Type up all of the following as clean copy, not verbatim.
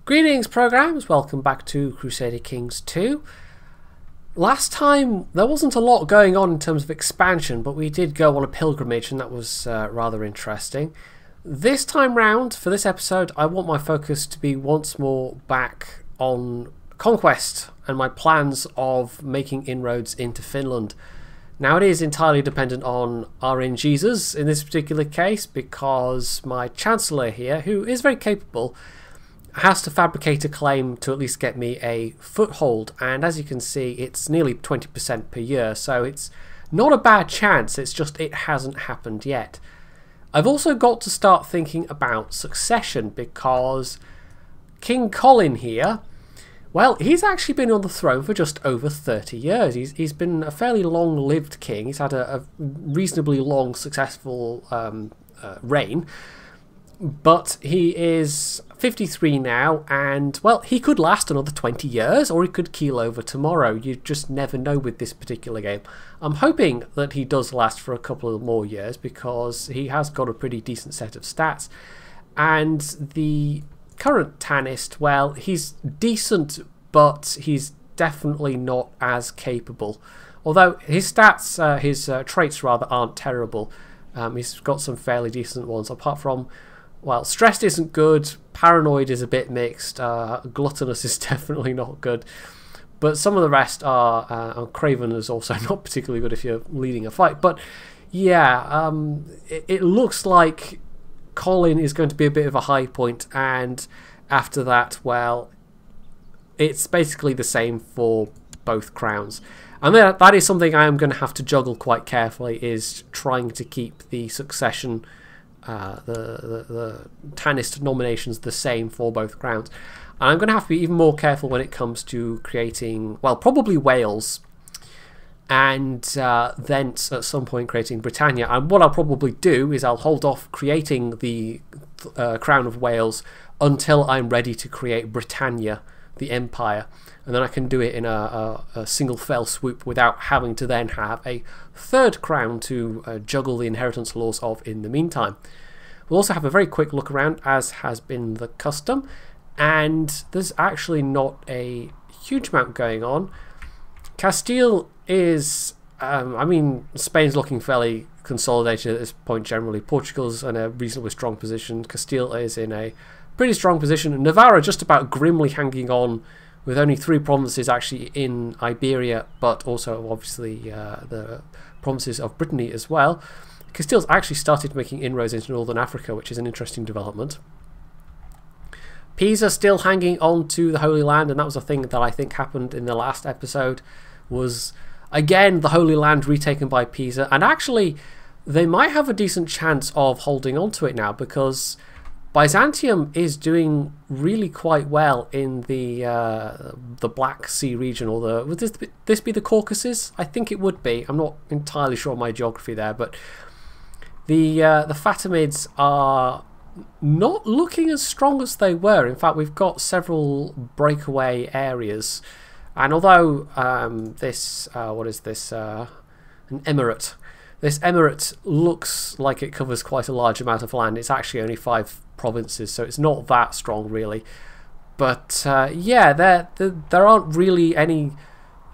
Greetings programs, welcome back to Crusader Kings 2. Last time there wasn't a lot going on in terms of expansion, but we did go on a pilgrimage and that was rather interesting. This time round, for this episode, I want my focus to be once more back on Conquest and my plans of making inroads into Finland. Now it is entirely dependent on RNGesus in this particular case, because my Chancellor here, who is very capable, has to fabricate a claim to at least get me a foothold, and as you can see it's nearly 20% per year, so it's not a bad chance, it's just it hasn't happened yet. I've also got to start thinking about succession, because King Colin here, well, he's actually been on the throne for just over 30 years. He's been a fairly long-lived king. He's had a reasonably long, successful reign. But he is 53 now, and, well, he could last another 20 years, or he could keel over tomorrow. You just never know with this particular game. I'm hoping that he does last for a couple of more years, because he has got a pretty decent set of stats. And the current Tannist, well, he's decent, but he's definitely not as capable. Although his stats, his traits rather, aren't terrible. He's got some fairly decent ones, apart from, well, stressed isn't good, paranoid is a bit mixed, gluttonous is definitely not good, but some of the rest are, craven is also not particularly good if you're leading a fight. But yeah, it looks like Colin is going to be a bit of a high point, and after that, well, it's basically the same for both crowns. And that is something I am going to have to juggle quite carefully, is trying to keep the succession, the Tannist nominations the same for both crowns. And I'm going to have to be even more careful when it comes to creating, well, probably Wales, and thence at some point creating Britannia. And what I'll probably do is I'll hold off creating the Crown of Wales until I'm ready to create Britannia, the Empire, and then I can do it in a single fell swoop without having to then have a third crown to juggle the inheritance laws of in the meantime. We'll also have a very quick look around, as has been the custom, and there's actually not a huge amount going on. Castile is, I mean, Spain's looking fairly consolidated at this point generally. Portugal's in a reasonably strong position. Castile is in a pretty strong position. Navarra just about grimly hanging on, with only 3 provinces actually in Iberia, but also obviously the provinces of Brittany as well. Castile's actually started making inroads into Northern Africa, which is an interesting development. Pisa still hanging on to the Holy Land, and that was a thing that I think happened in the last episode, was again the Holy Land retaken by Pisa, and actually they might have a decent chance of holding on to it now, because Byzantium is doing really quite well in the Black Sea region, or would this be the Caucasus? I think it would be. I'm not entirely sure on my geography there, but the Fatimids are not looking as strong as they were. In fact, we've got several breakaway areas, and although this what is this? An emirate. This emirate looks like it covers quite a large amount of land. It's actually only 5 provinces, so it's not that strong really. But yeah, there aren't really any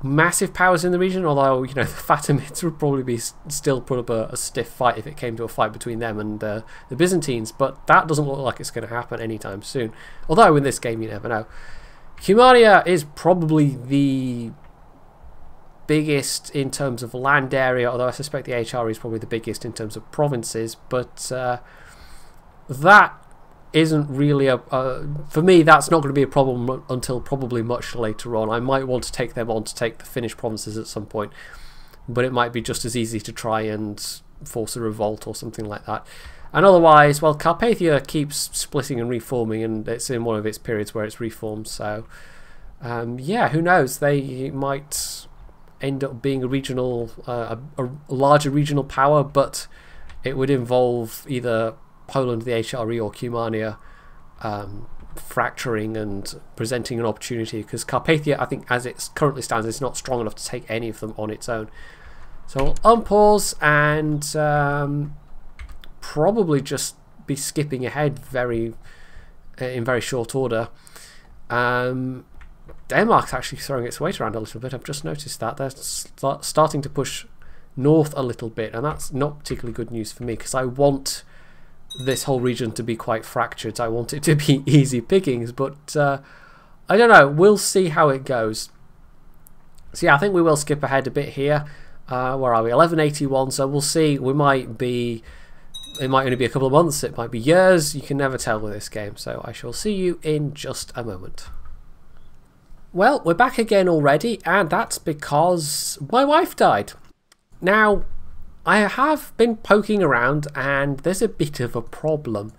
massive powers in the region, although, you know, the Fatimids would probably be still put up a stiff fight if it came to a fight between them and the Byzantines, but that doesn't look like it's going to happen anytime soon. Although in this game you never know. Cumania is probably the biggest in terms of land area, although I suspect the HRE is probably the biggest in terms of provinces, but that isn't really for me, that's not going to be a problem until probably much later on. I might want to take them on to take the Finnish provinces at some point, but it might be just as easy to try and force a revolt or something like that. And otherwise, well, Carpathia keeps splitting and reforming, and it's in one of its periods where it's reformed, so yeah, who knows, they might end up being a regional, a larger regional power, but it would involve either Poland, the HRE, or Cumania fracturing and presenting an opportunity, because Carpathia, I think as it currently stands, is not strong enough to take any of them on its own. So I'll unpause and probably just be skipping ahead in very short order. Denmark's actually throwing its weight around a little bit. I've just noticed that. They're starting to push north a little bit, and that's not particularly good news for me because I want this whole region to be quite fractured. I want it to be easy pickings, but I don't know. We'll see how it goes. So yeah, I think we will skip ahead a bit here. Where are we? 1181. So we'll see. We might be. It might only be a couple of months. It might be years. You can never tell with this game. So I shall see you in just a moment. Well, we're back again already, and that's because my wife died. Now, I have been poking around, and there's a bit of a problem.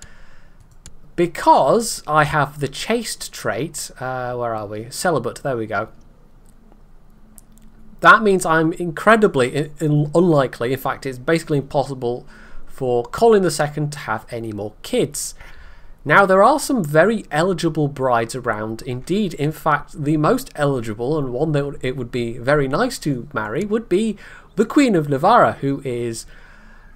Because I have the chaste trait, where are we? Celibate, there we go. That means I'm incredibly unlikely, in fact it's basically impossible for Colin II to have any more kids. Now there are some very eligible brides around. Indeed, in fact, the most eligible and one that it would be very nice to marry would be the Queen of Navarra,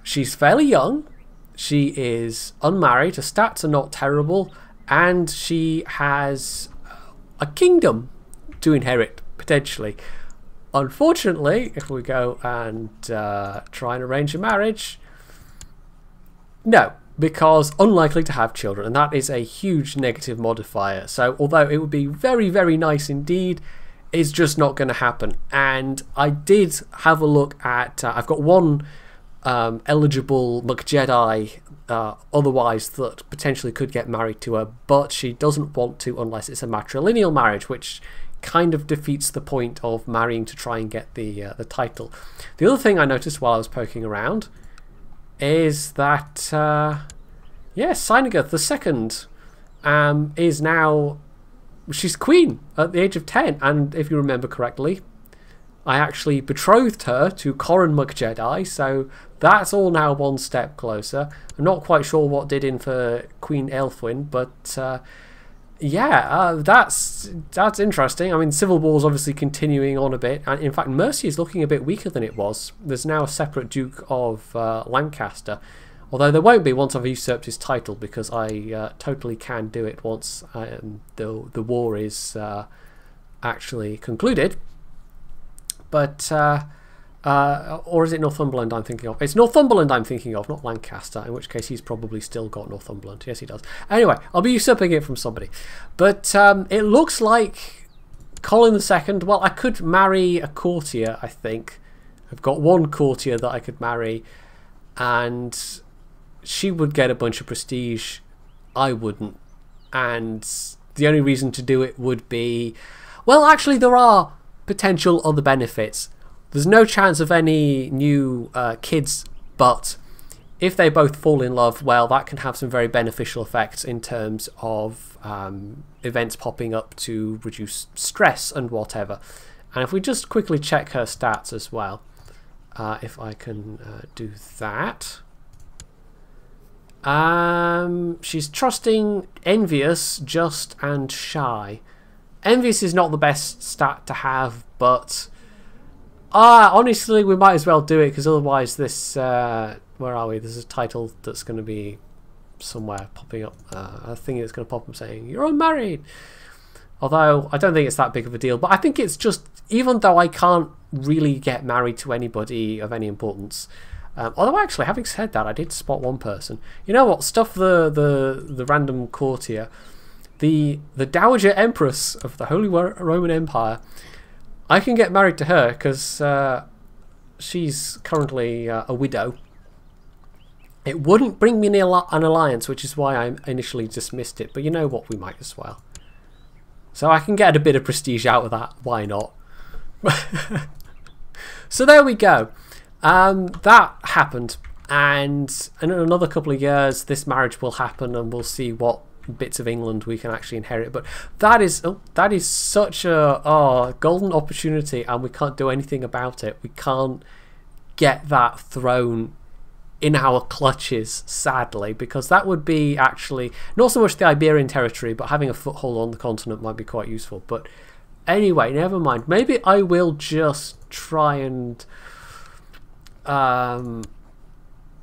she's fairly young, she is unmarried, her stats are not terrible, and she has a kingdom to inherit, potentially. Unfortunately, if we go and try and arrange a marriage, no, because unlikely to have children, and that is a huge negative modifier. So although it would be very, very nice indeed, it's just not going to happen. And I did have a look at, I've got one eligible McJedi otherwise that potentially could get married to her, but she doesn't want to unless it's a matrilineal marriage, which kind of defeats the point of marrying to try and get the title. The other thing I noticed while I was poking around is that yes, Cynigoth II is now, she's queen at the age of 10, and if you remember correctly, I actually betrothed her to Corran McJedi, so that's all now one step closer. I'm not quite sure what did in for Queen Aelfwin, but yeah, that's interesting. I mean, Civil War's obviously continuing on a bit, and in fact Mercia is looking a bit weaker than it was. There's now a separate Duke of Lancaster, although there won't be once I've usurped his title, because I totally can do it once the war is actually concluded. But or is it Northumberland I'm thinking of? It's Northumberland I'm thinking of, not Lancaster, in which case he's probably still got Northumberland. Yes, he does. Anyway, I'll be usurping it from somebody. But it looks like Colin II, well, I could marry a courtier, I think. I've got one courtier that I could marry, and she would get a bunch of prestige. I wouldn't. And the only reason to do it would be, well, actually there are potential other benefits. There's no chance of any new kids, but if they both fall in love, well, that can have some very beneficial effects in terms of events popping up to reduce stress and whatever. And if we just quickly check her stats as well, if I can do that. She's trusting, envious, just, and shy. Envious is not the best stat to have, but honestly, we might as well do it, because otherwise this, where are we? There's a title that's going to be somewhere popping up, a thing that's going to pop up saying, you're unmarried. Although, I don't think it's that big of a deal, but I think it's just, even though I can't really get married to anybody of any importance, although actually, having said that, I did spot one person. You know what? Stuff the random courtier. The Dowager Empress of the Holy Roman Empire. I can get married to her because she's currently a widow. It wouldn't bring me an alliance, which is why I initially dismissed it. But you know what? We might as well. So I can get a bit of prestige out of that. Why not? So there we go. That happened. And in another couple of years, this marriage will happen, and we'll see what bits of England we can actually inherit. But that is such a golden opportunity, and we can't do anything about it. We can't get that throne in our clutches, sadly, because that would be actually not so much the Iberian territory, but having a foothold on the continent might be quite useful. But anyway, never mind. Maybe I will just try and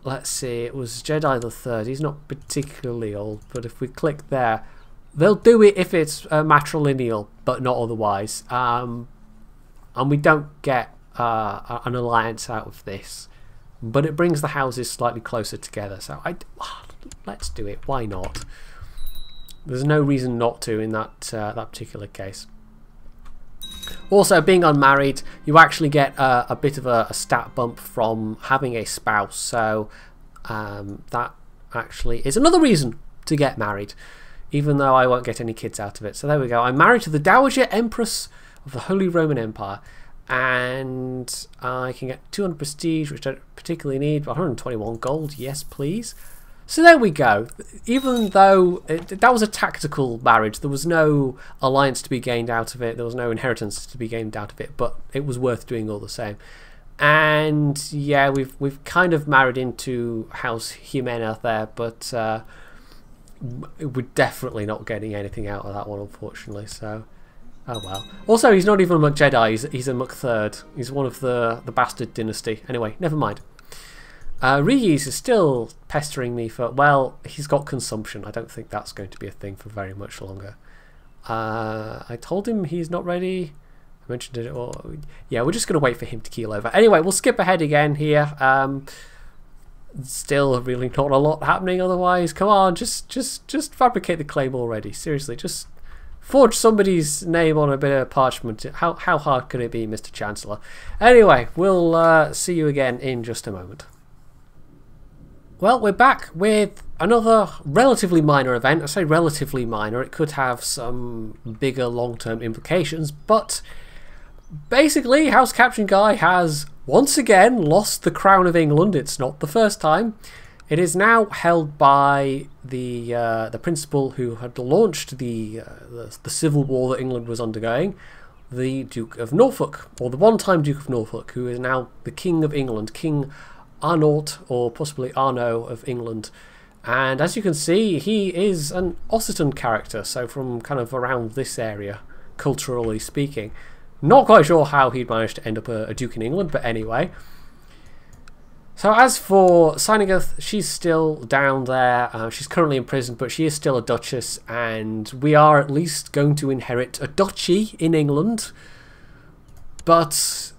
let's see, it was Jedi the Third. He's not particularly old, but if we click there, They'll do it if it's matrilineal, but not otherwise. And we don't get an alliance out of this, but it brings the houses slightly closer together. So let's do it. Why not? There's no reason not to in that that particular case. Also, being unmarried, you actually get a bit of a stat bump from having a spouse. So that actually is another reason to get married, even though I won't get any kids out of it. So there we go. I'm married to the Dowager Empress of the Holy Roman Empire, and I can get 200 prestige, which I don't particularly need, but 121 gold. Yes, please. So there we go. Even though that was a tactical marriage, there was no alliance to be gained out of it, there was no inheritance to be gained out of it, but it was worth doing all the same. And yeah, we've kind of married into House Jimena there, but we're definitely not getting anything out of that one, unfortunately. So oh well. Also, he's not even a Muck Jedi, he's a Muck Third. He's one of the bastard dynasty. Anyway, never mind. Reuse is still pestering me for, well, he's got consumption. I don't think that's going to be a thing for very much longer. I told him he's not ready. I mentioned it. Or yeah, we're just going to wait for him to keel over. Anyway, we'll skip ahead again here. Still really not a lot happening otherwise. Come on, just fabricate the claim already. Seriously, just forge somebody's name on a bit of parchment. How hard could it be, Mr. Chancellor? Anyway, we'll see you again in just a moment. Well, we're back with another relatively minor event. I say relatively minor, it could have some bigger long-term implications, but basically House Captain Guy has once again lost the crown of England. It's not the first time. It is now held by the principal who had launched the civil war that England was undergoing, the Duke of Norfolk, or the one-time Duke of Norfolk, who is now the King of England, King Arnault, or possibly Arnaud of England. And as you can see, he is an Occitan character, so from kind of around this area, culturally speaking. Not quite sure how he'd managed to end up a Duke in England, but anyway. So as for Cynigath, she's still down there. She's currently in prison, but she is still a duchess, and we are at least going to inherit a duchy in England. But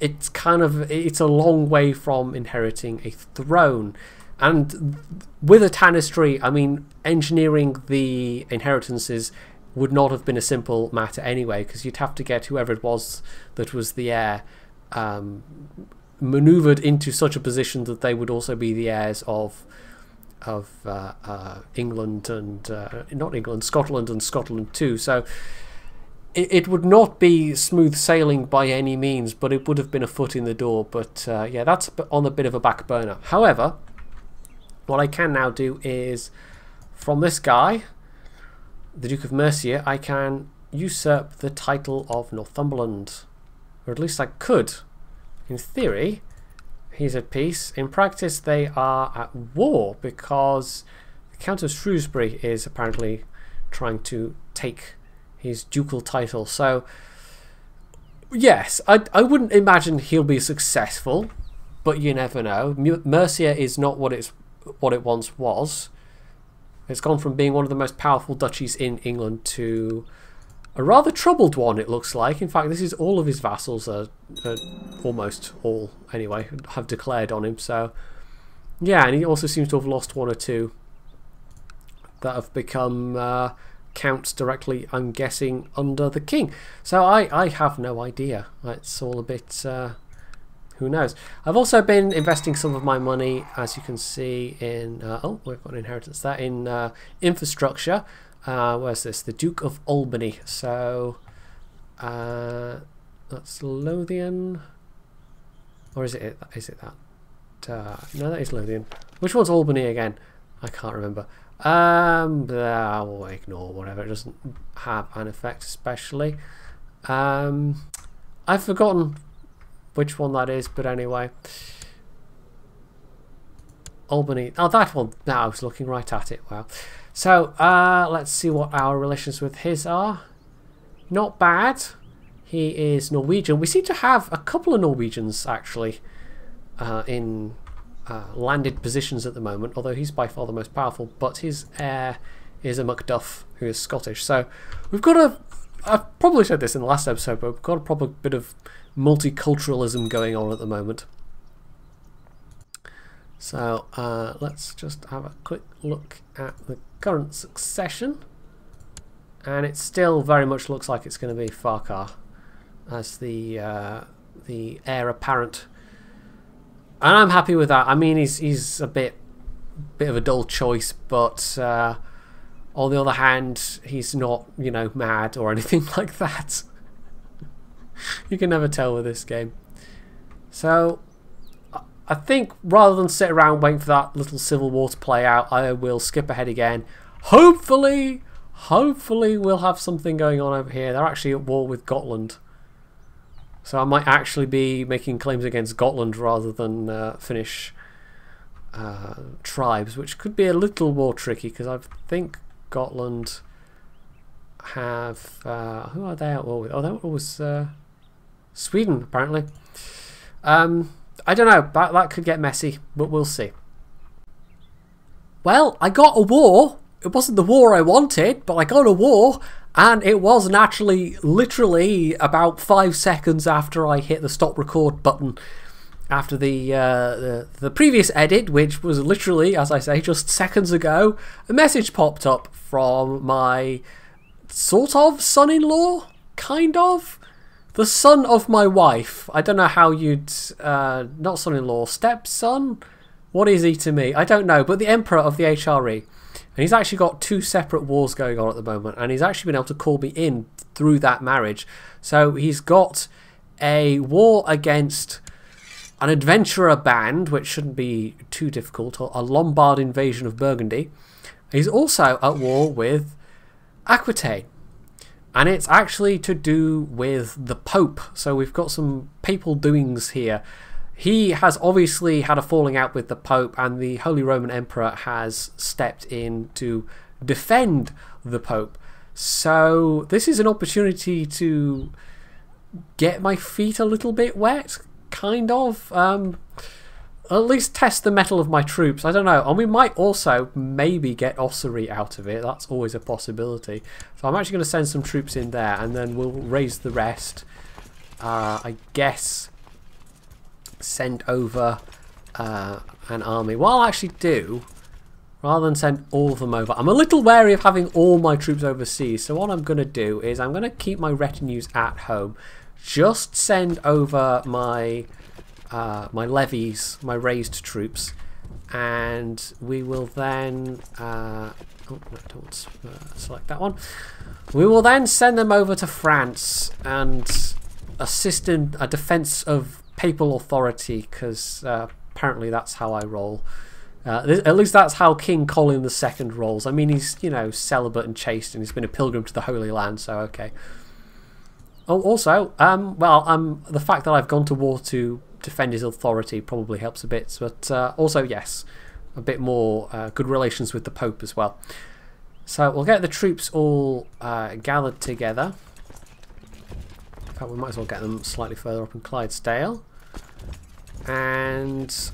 it's a long way from inheriting a throne. And with a tanistry, I mean, engineering the inheritances would not have been a simple matter anyway, because you'd have to get whoever it was that was the heir maneuvered into such a position that they would also be the heirs of England and not England, Scotland and Scotland too. So it would not be smooth sailing by any means, but it would have been a foot in the door. But yeah, that's on a bit of a back burner. However, what I can now do is, from this guy, the Duke of Mercia, I can usurp the title of Northumberland. Or at least I could. In theory, he's at peace. In practice, they are at war, because the Count of Shrewsbury is apparently trying to take his ducal title. So yes, I wouldn't imagine he'll be successful, but you never know. Mercia is not what it once was. It's gone from being one of the most powerful duchies in England to a rather troubled one, it looks like. In fact, this is all of his vassals are almost all anyway have declared on him. So yeah, and he also seems to have lost one or two that have become counts directly, I'm guessing, under the king. So I have no idea. It's all a bit who knows. I've also been investing some of my money, as you can see, in oh, we've got an inheritance there, in infrastructure. Where's this? The Duke of Albany. So that's Lothian, or is it that? No, that is Lothian. Which one's Albany again? I can't remember. I'll ignore whatever. It doesn't have an effect especially. I've forgotten which one that is, but anyway. Albany. Oh, that one. No, I was looking right at it. Wow. So let's see what our relations with his are. Not bad. He is Norwegian. We seem to have a couple of Norwegians actually in landed positions at the moment, although he's by far the most powerful, but his heir is a Macduff who is Scottish. So we've got a... I've probably said this in the last episode, but we've got a proper bit of multiculturalism going on at the moment. So let's just have a quick look at the current succession. And it still very much looks like it's going to be Farquhar as the heir apparent. And I'm happy with that. I mean, he's a bit of a dull choice, but on the other hand, he's not, you know, mad or anything like that. You can never tell with this game. So I think rather than sit around waiting for that little civil war to play out, I will skip ahead again. Hopefully we'll have something going on over here. They're actually at war with Gotland. So I might actually be making claims against Gotland rather than Finnish tribes, which could be a little more tricky because I think Gotland have... who are they at war with? Oh, that was Sweden, apparently. I don't know. That could get messy, but we'll see. Well, I got a war. It wasn't the war I wanted, but I got a war, and it was naturally, literally, about 5 seconds after I hit the stop record button. After the previous edit, which was literally, as I say, just seconds ago, a message popped up from my sort of son-in-law, kind of. The son of my wife. I don't know how you'd... not son-in-law, stepson? What is he to me? I don't know, but the Emperor of the HRE. And he's actually got 2 separate wars going on at the moment, and he's actually been able to call me in through that marriage. So he's got a war against an adventurer band, which shouldn't be too difficult, a Lombard invasion of Burgundy. He's also at war with Aquitaine. And it's actually to do with the Pope. So we've got some papal doings here. He has obviously had a falling out with the Pope, and the Holy Roman Emperor has stepped in to defend the Pope. So this is an opportunity to get my feet a little bit wet, kind of. At least test the mettle of my troops. I don't know. And we might also maybe get Ossory out of it. That's always a possibility. So I'm actually going to send some troops in there, and then we'll raise the rest. I guess send over an army. What I'll actually do, rather than send all of them over, I'm a little wary of having all my troops overseas. So what I'm going to do is I'm going to keep my retinues at home. Just send over my... my levies, my raised troops, and we will then oh no, don't select that one. We will then send them over to France and assist in a defense of papal authority, because apparently that's how I roll. At least that's how King Colin II rolls. I mean, he's, you know, celibate and chaste, and he's been a pilgrim to the Holy Land, so okay. Oh, also, the fact that I've gone to war to defend his authority probably helps a bit, but also, yes, a bit more good relations with the Pope as well. So we'll get the troops all gathered together. In fact, we might as well get them slightly further up in Clydesdale, and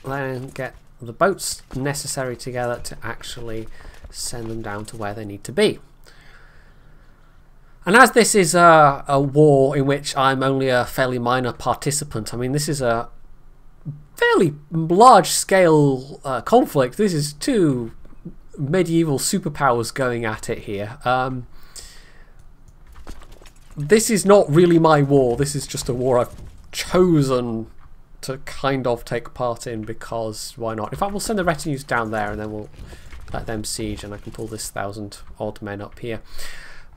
then get the boats necessary together to actually send them down to where they need to be. And as this is a war in which I'm only a fairly minor participant, I mean, this is a fairly large-scale conflict. This is 2 medieval superpowers going at it here. This is not really my war. This is just a war I've chosen to kind of take part in, because why not? In fact, we'll send the retinues down there, and then we'll let them siege, and I can pull this 1,000-odd men up here.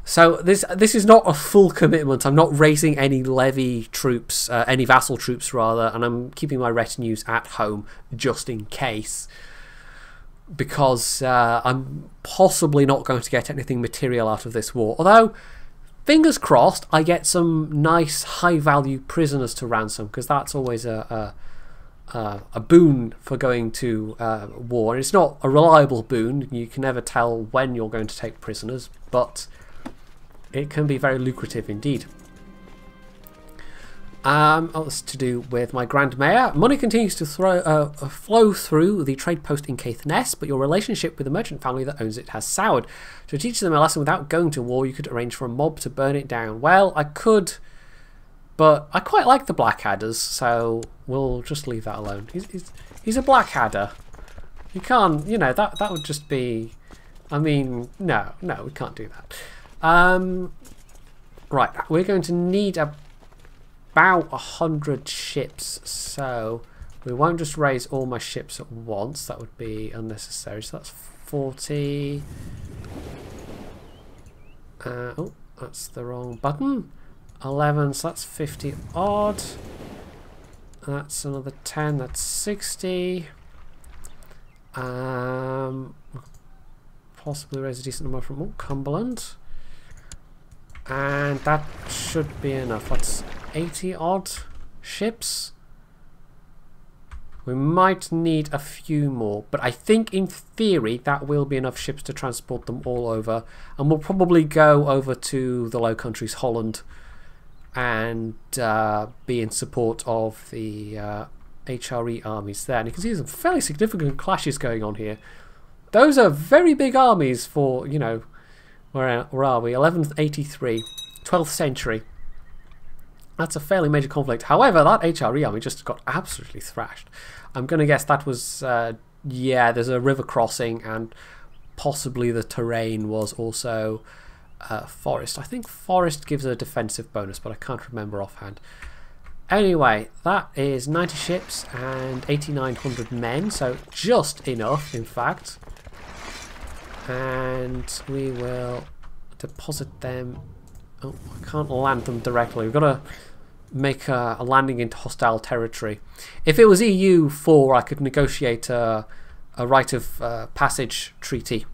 So this is not a full commitment. I'm not raising any levy troops, any vassal troops rather, and I'm keeping my retinues at home just in case, because I'm possibly not going to get anything material out of this war. Although, fingers crossed, I get some nice high-value prisoners to ransom, because that's always a boon for going to war. And it's not a reliable boon. You can never tell when you're going to take prisoners, but it can be very lucrative indeed. Oh, it's to do with my Grand Mayor. Money continues to flow through the trade post in Caithness, but your relationship with the merchant family that owns it has soured. To teach them a lesson without going to war, you could arrange for a mob to burn it down. Well, I could, but I quite like the Blackadders, so we'll just leave that alone. He's a Blackadder. You can't, you know, that would just be... I mean, no, we can't do that. Right, we're going to need about 100 ships, so we won't just raise all my ships at once. That would be unnecessary. So that's 40. Oh, that's the wrong button. 11, so that's 50 odd. That's another 10, that's 60. Possibly raise a decent number from Cumberland. And that should be enough. That's 80 odd ships. We might need a few more, but I think in theory that will be enough ships to transport them all over. And we'll probably go over to the Low Countries, Holland, and be in support of the HRE armies there. And you can see some fairly significant clashes going on here. Those are very big armies for, you know, where are we? 1183, 12th century. That's a fairly major conflict. However, that HRE army just got absolutely thrashed. I'm going to guess that was, yeah, there's a river crossing, and possibly the terrain was also forest. I think forest gives a defensive bonus, but I can't remember offhand. Anyway, that is 90 ships and 8,900 men, so just enough, in fact. And we will deposit them. Oh, I can't land them directly. We've got to make a landing into hostile territory. If it was EU4, I could negotiate a right of passage treaty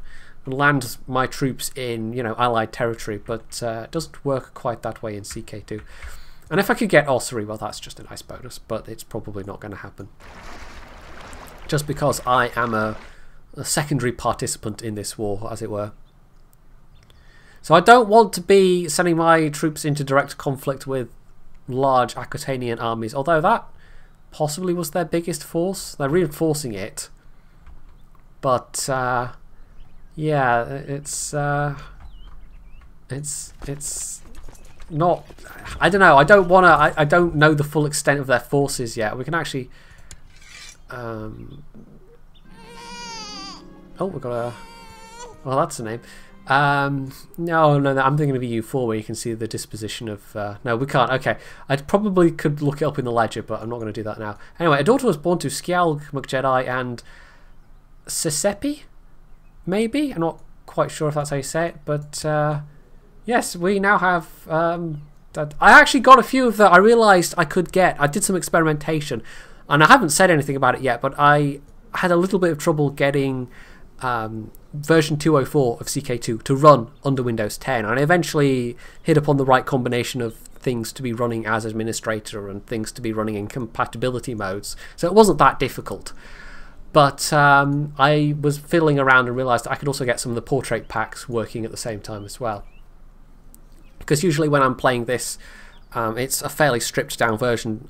and land my troops in, you know, allied territory, but it doesn't work quite that way in CK2. And if I could get Ossory, well, that's just a nice bonus, but it's probably not going to happen. Just because I am a secondary participant in this war, as it were. So I don't want to be sending my troops into direct conflict with large Aquitanian armies, although that possibly was their biggest force. They're reinforcing it. But, yeah, it's not... I don't know, I don't want to... I don't know the full extent of their forces yet. We can actually... oh, we've got a... well, that's a name. No, I'm thinking of EU4 where you can see the disposition of... no, we can't. Okay. I probably could look it up in the ledger, but I'm not going to do that now. Anyway, a daughter was born to Scialg McJedi and Sisepi, maybe? I'm not quite sure if that's how you say it, but yes, we now have... I actually got a few of the... I realised I could get... I did some experimentation, and I haven't said anything about it yet, but I had a little bit of trouble getting... version 204 of CK2 to run under Windows 10, and I eventually hit upon the right combination of things to be running as administrator and things to be running in compatibility modes, so it wasn't that difficult. But I was fiddling around and realised I could also get some of the portrait packs working at the same time as well, because usually when I'm playing this it's a fairly stripped down version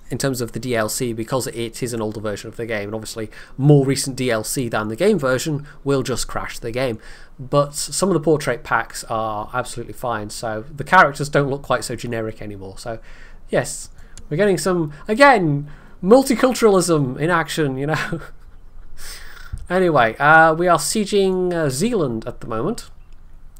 in terms of the DLC, because it is an older version of the game, and obviously more recent DLC than the game version will just crash the game. But some of the portrait packs are absolutely fine, so the characters don't look quite so generic anymore. So yes, we're getting some, again, multiculturalism in action, you know. Anyway, we are sieging Zealand at the moment,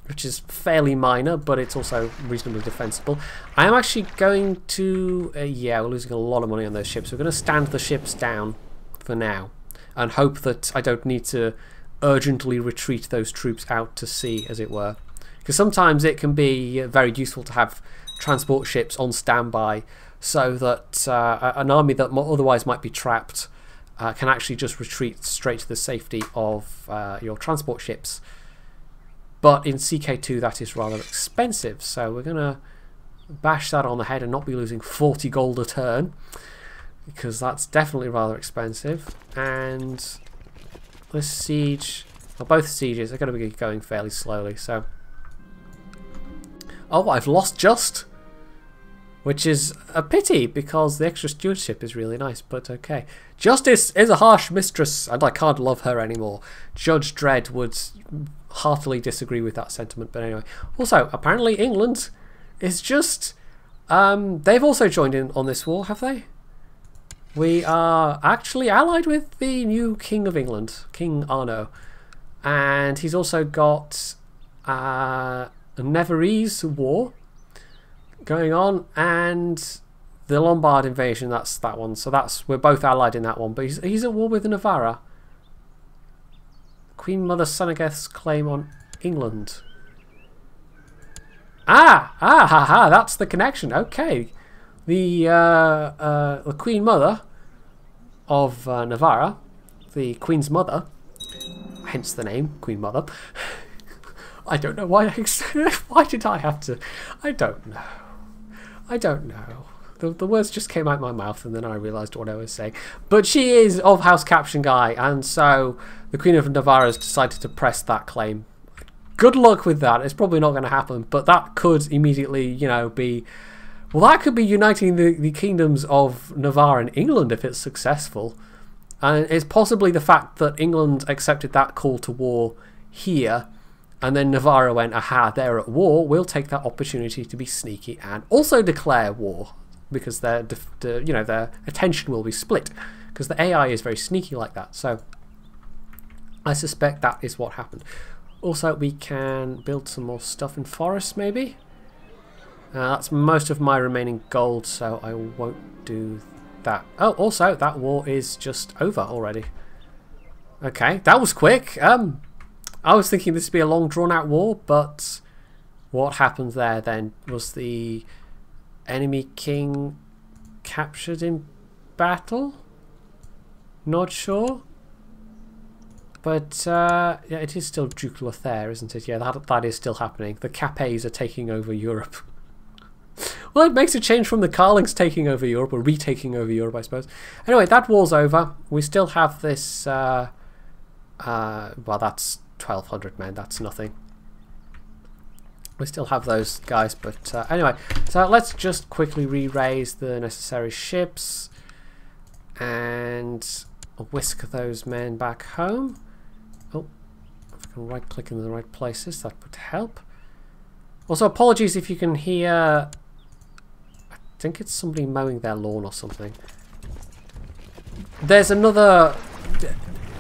which is fairly minor, but it's also reasonably defensible. I am actually going to... yeah, we're losing a lot of money on those ships. We're going to stand the ships down for now and hope that I don't need to urgently retreat those troops out to sea, as it were. Because sometimes it can be very useful to have transport ships on standby so that an army that otherwise might be trapped can actually just retreat straight to the safety of your transport ships. But in CK2 that is rather expensive, so we're going to bash that on the head and not be losing 40 gold a turn, because that's definitely rather expensive. And this siege, well, both sieges are going to be going fairly slowly, so... oh, I've lost just? which is a pity because the extra stewardship is really nice, but okay. Justice is a harsh mistress, and I can't love her anymore. Judge Dredd would heartily disagree with that sentiment, but anyway. Also, apparently England is just... they've also joined in on this war, have they? We are actually allied with the new King of England, King Arno. And he's also got a Nevernese war going on, and the Lombard invasion, that's that one. So we're both allied in that one, but he's at war with Navarra. Queen Mother Senegeth's claim on England. That's the connection. Okay. The Queen Mother of Navarra, the Queen's mother, hence the name, Queen Mother. I don't know why why did I have to... I don't know. The words just came out my mouth and then I realised what I was saying. But she is of House Caption Guy, and so the Queen of Navarre has decided to press that claim. Good luck with that. It's probably not going to happen, but that could immediately, you know, be... Well, that could be uniting the kingdoms of Navarre and England if it's successful. And it's possibly the fact that England accepted that call to war here, and then Navarre went, aha, they're at war, we'll take that opportunity to be sneaky and also declare war, because their attention will be split, because the AI is very sneaky like that. So I suspect that is what happened. Also, we can build some more stuff in forests, maybe. That's most of my remaining gold, so I won't do that. Oh, also, that war is just over already. Okay, that was quick. I was thinking this would be a long, drawn-out war, but what happened there then? Was the enemy king captured in battle? Not sure. But, yeah, it is still Duke Lothair, isn't it? Yeah, that is still happening. The Capets are taking over Europe. Well, it makes a change from the Carlings taking over Europe, or retaking over Europe, I suppose. Anyway, that war's over. We still have this... well, that's 1,200 men. That's nothing. We still have those guys, but anyway. So let's just quickly re-raise the necessary ships and whisk those men back home. Oh, if I can right-click in the right places, that would help. Also, apologies if you can hear... I think it's somebody mowing their lawn or something. There's another...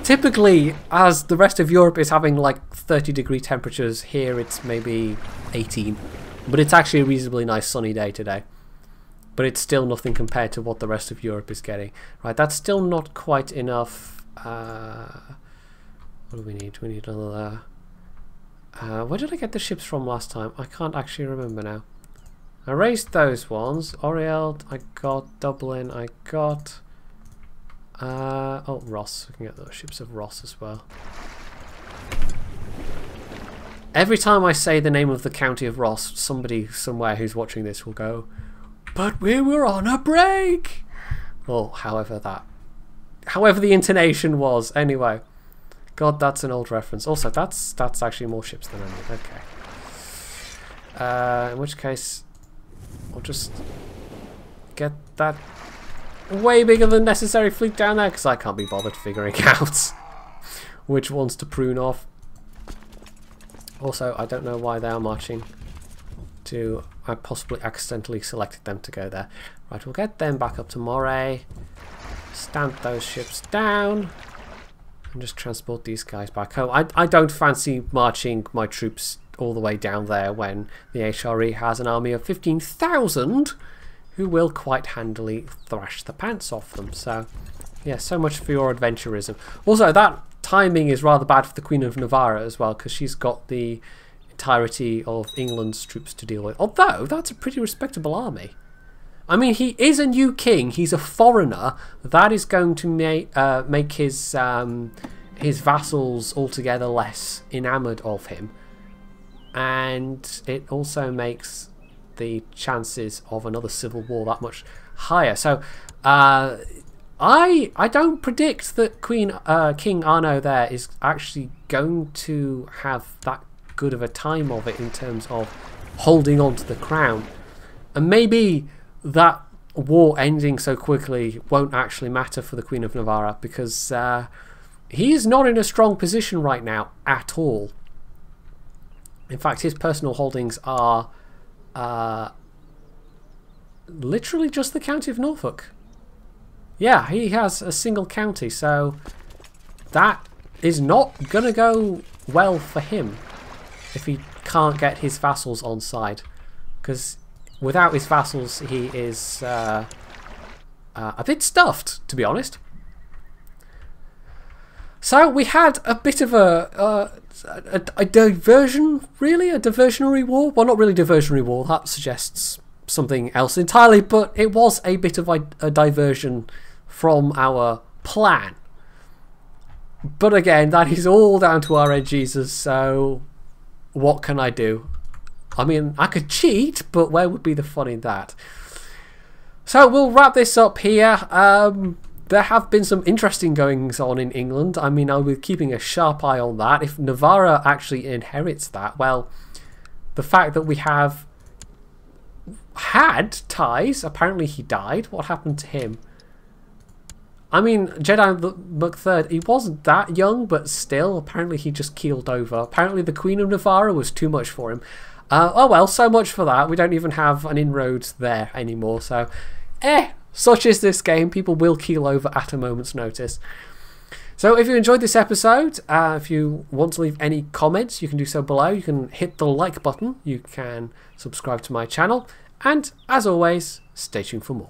Typically, as the rest of Europe is having like 30-degree temperatures, here it's maybe 18. But it's actually a reasonably nice sunny day today. But it's still nothing compared to what the rest of Europe is getting. Right, that's still not quite enough. What do we need? We need another... where did I get the ships from last time? I can't actually remember now. I raised those ones. Oriel, I got. Dublin, I got. Oh, Ross. We can get those ships of Ross as well. Every time I say the name of the county of Ross, somebody somewhere who's watching this will go, but we were on a break! Or however the intonation was. Anyway. God, that's an old reference. Also, that's actually more ships than I need. Okay. In which case, I'll just get that way bigger than necessary fleet down there, because I can't be bothered figuring out which ones to prune off. Also, I don't know why they are marching to... I possibly accidentally selected them to go there. Right, we'll get them back up to Moray. Stamp those ships down. And just transport these guys back home. I don't fancy marching my troops all the way down there when the HRE has an army of 15,000 who will quite handily thrash the pants off them. So, yeah, so much for your adventurism. Also, that timing is rather bad for the Queen of Navarre as well, because she's got the entirety of England's troops to deal with. Although, that's a pretty respectable army. I mean, he is a new king. He's a foreigner. That is going to make his vassals altogether less enamoured of him. And it also makes the chances of another civil war that much higher. So, I don't predict that King Arno there is actually going to have that good of a time of it in terms of holding on to the crown. And maybe that war ending so quickly won't actually matter for the Queen of Navarre, because he is not in a strong position right now at all. In fact, his personal holdings are literally just the county of Norfolk. Yeah, he has a single county, so that is not going to go well for him if he can't get his vassals on side. Because without his vassals, he is a bit stuffed, to be honest. So we had a bit of a diversion, really? A diversionary war? Well, not really diversionary war. That suggests something else entirely, but it was a bit of a diversion from our plan. But again, that is all down to our Jesus, so what can I do? I mean, I could cheat, but where would be the fun in that? So we'll wrap this up here. There have been some interesting goings on in England. I mean, I'll be keeping a sharp eye on that. If Navarra actually inherits that, well, the fact that we have had ties, apparently he died. What happened to him? I mean, Jedi III, he wasn't that young, but still, apparently he just keeled over. Apparently the Queen of Navarre was too much for him. Oh well, so much for that. We don't even have an inroad there anymore, so such is this game. People will keel over at a moment's notice. So if you enjoyed this episode, if you want to leave any comments, you can do so below. You can hit the like button, you can subscribe to my channel, and as always, stay tuned for more.